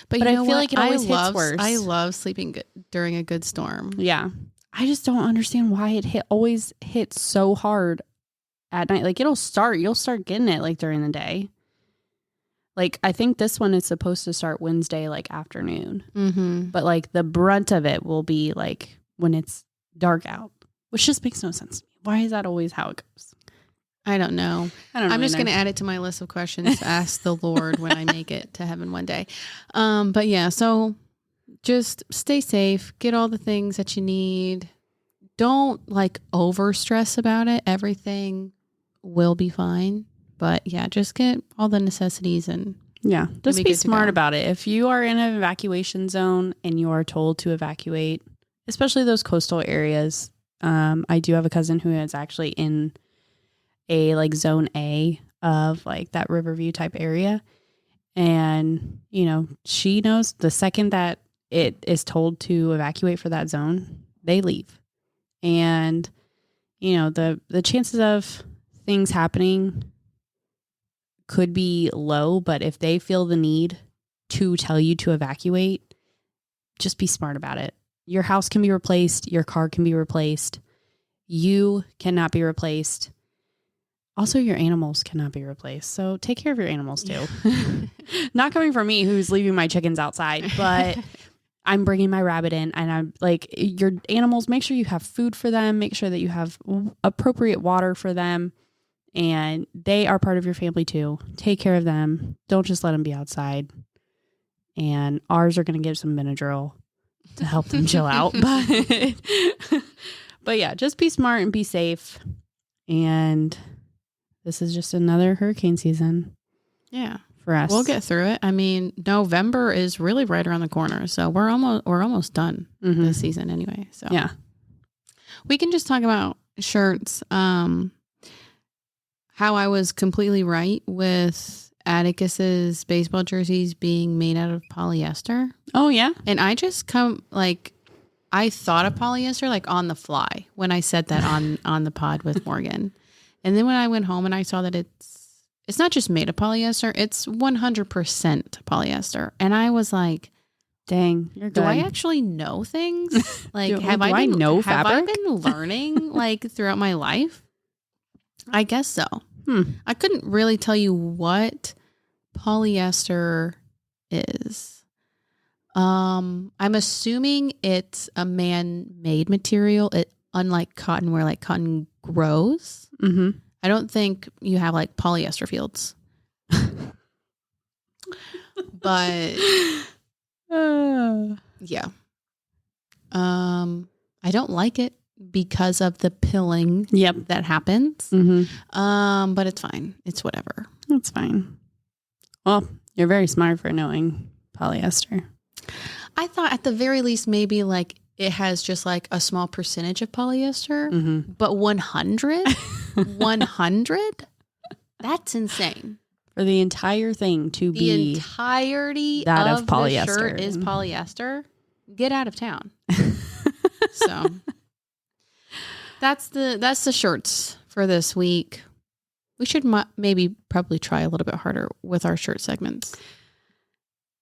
But I feel like it always hits worse. I love sleeping during a good storm. Yeah. I just don't understand why it always hits so hard at night. Like you'll start getting it like during the day. Like I think this one is supposed to start Wednesday like afternoon. But like the brunt of it will be like when it's dark out, which just makes no sense to me. Why is that always how it goes? I don't know. I'm just going to add it to my list of questions to ask the Lord when I make it to heaven one day. But yeah, so just stay safe, get all the things that you need. Don't like over stress about it. Everything will be fine. But yeah, just get all the necessities and just be smart about it. If you are in an evacuation zone and you are told to evacuate, especially those coastal areas, I do have a cousin who is actually in a like zone A of like that Riverview type area. And, you know, she knows the second that it is told to evacuate for that zone, they leave. And, you know, the chances of things happening could be low, but if they feel the need to tell you to evacuate, just be smart about it. Your house can be replaced. Your car can be replaced. You cannot be replaced. Also, your animals cannot be replaced. So take care of your animals too. Not coming from me, who's leaving my chickens outside, but I'm bringing my rabbit in, and I'm like, your animals, make sure you have food for them. Make sure that you have appropriate water for them. And they are part of your family too. Take care of them. Don't just let them be outside. And ours are going to get some Benadryl to help them chill out. But yeah, just be smart and be safe. And this is just another hurricane season. Yeah. For us. We'll get through it. I mean, November is really right around the corner. So we're almost done this season anyway. So yeah. We can just talk about shirts. How I was completely right with Atticus's baseball jerseys being made out of polyester. Oh, yeah. And I just I thought of polyester like on the fly when I said that on the pod with Morgan. And then when I went home and I saw that it's not just made of polyester, it's 100% polyester. And I was like, dang, you're good. Do I actually know things? Like, have I been learning like throughout my life? I guess so. I couldn't really tell you what polyester is. I'm assuming it's a man-made material. Unlike cotton, where like cotton grows. I don't think you have like polyester fields. But yeah. I don't like it because of the pilling that happens. But it's fine. It's whatever. It's fine. Well, you're very smart for knowing polyester. I thought at the very least maybe like it has just like a small percentage of polyester, but 100? 100? That's insane. For the entire thing to be the entirety that of polyester. The shirt is polyester. Get out of town. So that's the shirts for this week. We should maybe probably try a little bit harder with our shirt segments.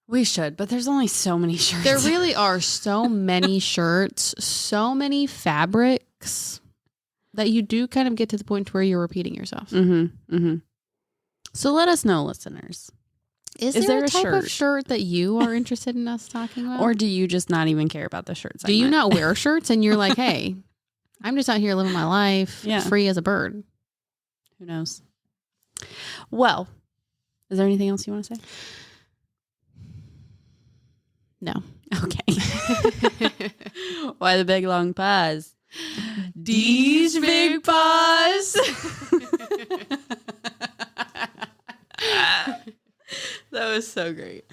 We should, but there's only so many shirts. There really are so many shirts, so many fabrics that you do kind of get to the point where you're repeating yourself. So let us know, listeners. Is there a type of shirt that you are interested in us talking about? Or do you just not even care about the shirts? Do you not wear shirts and you're like, hey, I'm just out here living my life free as a bird? Who knows? Well, is there anything else you want to say? No. Okay. Why the big long pause? These big pause. That was so great.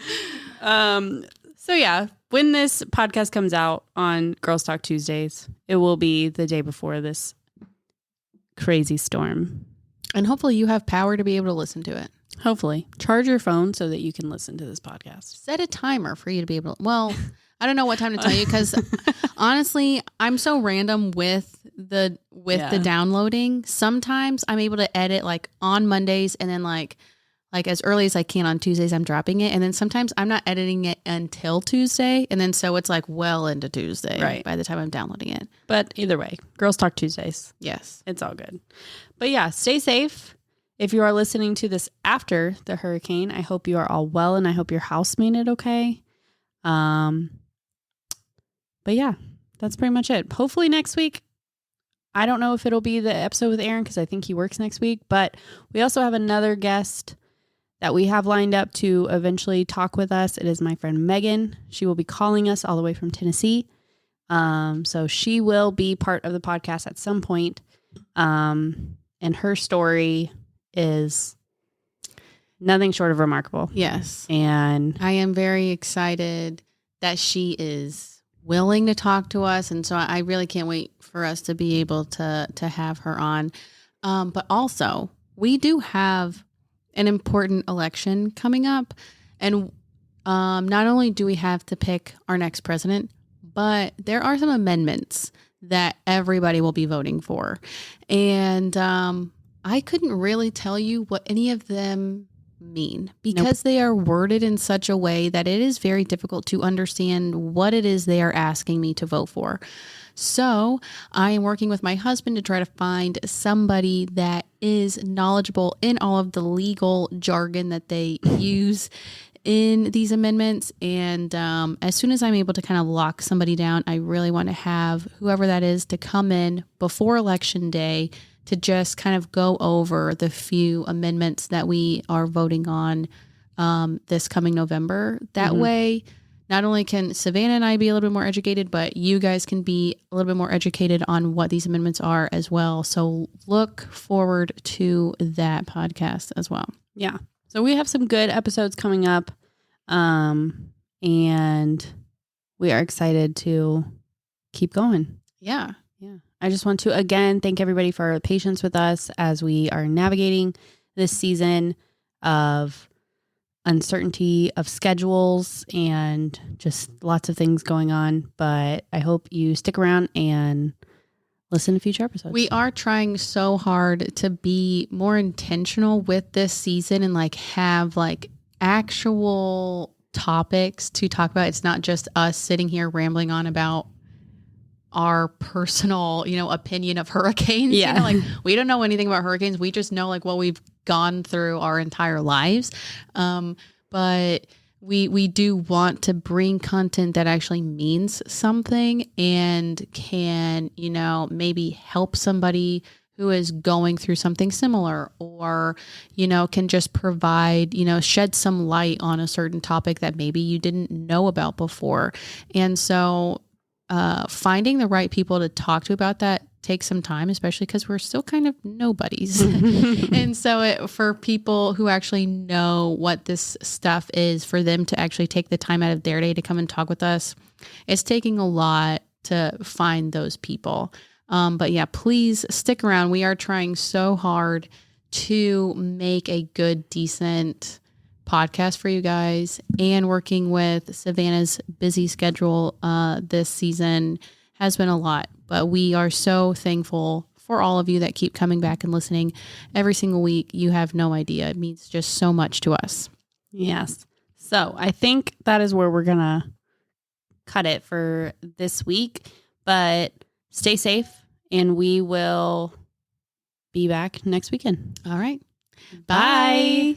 So yeah, when this podcast comes out on Girls Talk Tuesdays, it will be the day before this crazy storm. And hopefully you have power to be able to listen to it. Hopefully. Charge your phone so that you can listen to this podcast. Set a timer for you to be able to, well, I don't know what time to tell you because honestly, I'm so random with the downloading. Sometimes I'm able to edit like on Mondays and then like as early as I can on Tuesdays, I'm dropping it. And then sometimes I'm not editing it until Tuesday. And then so it's like well into Tuesday by the time I'm downloading it. But either way, Girls Talk Tuesdays. Yes. It's all good. But yeah, stay safe. If you are listening to this after the hurricane, I hope you are all well and I hope your house made it okay. But yeah, that's pretty much it. Hopefully next week. I don't know if it'll be the episode with Aaron because I think he works next week. But we also have another guest that we have lined up to eventually talk with us. It is my friend Megan. She will be calling us all the way from Tennessee. So she will be part of the podcast at some point. And her story is nothing short of remarkable. Yes. And I am very excited that she is willing to talk to us. And so I really can't wait for us to be able to have her on. But also, we do have an important election coming up. And not only do we have to pick our next president, but there are some amendments that everybody will be voting for. And I couldn't really tell you what any of them mean because they are worded in such a way that it is very difficult to understand what it is they are asking me to vote for. So I am working with my husband to try to find somebody that is knowledgeable in all of the legal jargon that they use in these amendments. And as soon as I'm able to kind of lock somebody down, I really want to have whoever that is to come in before Election Day to just kind of go over the few amendments that we are voting on this coming November. That way, not only can Savannah and I be a little bit more educated, but you guys can be a little bit more educated on what these amendments are as well. So look forward to that podcast as well. Yeah. So we have some good episodes coming up. And we are excited to keep going. Yeah. Yeah. I just want to, again, thank everybody for their patience with us as we are navigating this season of uncertainty of schedules and just lots of things going on. But I hope you stick around and listen to future episodes. We are trying so hard to be more intentional with this season and like have like actual topics to talk about. It's not just us sitting here rambling on about our personal, opinion of hurricanes. Yeah. Like we don't know anything about hurricanes. We just know like what we've gone through our entire lives. But we do want to bring content that actually means something and can, maybe help somebody who is going through something similar, or, can just provide, shed some light on a certain topic that maybe you didn't know about before. And so finding the right people to talk to about that takes some time, especially because we're still kind of nobodies. And so for people who actually know what this stuff is, for them to actually take the time out of their day to come and talk with us, it's taking a lot to find those people. But yeah, please stick around. We are trying so hard to make a good, decent podcast for you guys, and working with Savannah's busy schedule this season has been a lot, but we are so thankful for all of you that keep coming back and listening every single week. You have no idea. It means just so much to us. Yes. So I think that is where we're going to cut it for this week, but stay safe, and we will be back next weekend. All right. Bye.